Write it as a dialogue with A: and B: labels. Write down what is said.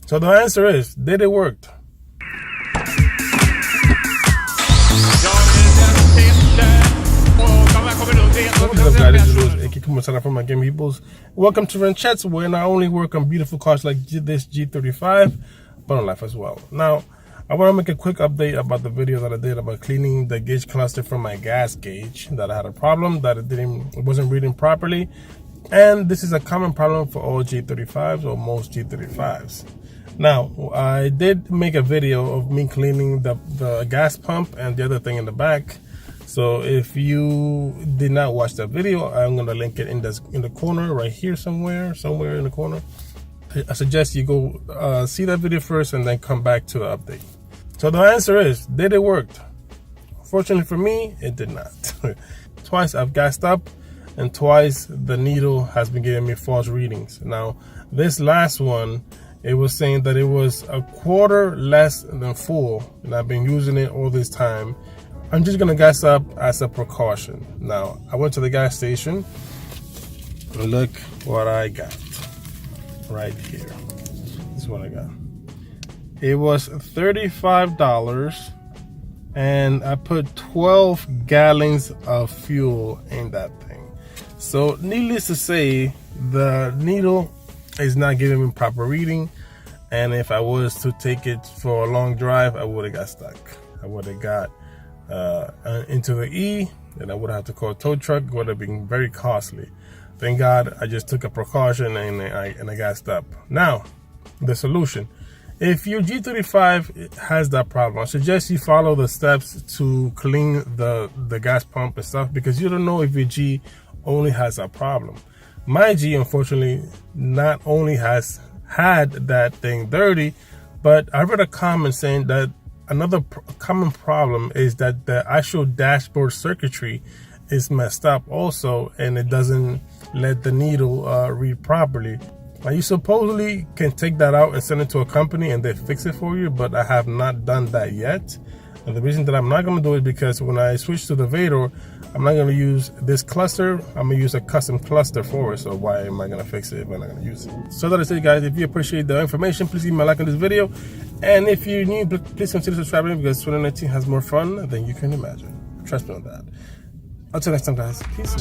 A: So the answer is, did it work? What's up, guys? This is from my game peoples. Welcome to Wrenchettes, where I only work on beautiful cars like this G35, but on life as well. Now, I want to make a quick update about the video that I did about cleaning the gauge cluster from my gas gauge that I had a problem that it wasn't reading properly, and this is a common problem for all G35s or most G35s. Now, I did make a video of me cleaning the gas pump and the other thing in the back. So if you did not watch that video, I'm gonna link it in the corner right here somewhere in the corner. I suggest you go see that video first and then come back to the update. So the answer is, did it work? Fortunately for me, it did not. Twice I've gassed up, and twice the needle has been giving me false readings. Now, this last one, it was saying that it was a quarter less than full, and I've been using it all this time. I'm just gonna gas up as a precaution. Now, I went to the gas station, and look what I got right here. This is what I got. It was $35, and I put 12 gallons of fuel in that thing. So, needless to say, the needle is not giving me proper reading, and if I was to take it for a long drive, I would have got stuck. I would have got into the E, and I would have to call a tow truck. It would have been very costly. Thank God I just took a precaution and I gassed up. Now, the solution. If your G35 has that problem, I suggest you follow the steps to clean the gas pump and stuff, because you don't know if your G only has a problem. My G, unfortunately, not only has had that thing dirty, but I read a comment saying that another common problem is that the actual dashboard circuitry is messed up also, and it doesn't let the needle read properly. Now, you supposedly can take that out and send it to a company and they fix it for you, but I have not done that yet. And the reason that I'm not going to do it is because when I switch to the Vador, I'm not going to use this cluster. I'm going to use a custom cluster for it. So why am I going to fix it if I'm not going to use it? So that is it, guys. If you appreciate the information, please give me a like on this video. And if you're new, please consider subscribing, because 2019 has more fun than you can imagine. Trust me on that. Until next time, guys. Peace.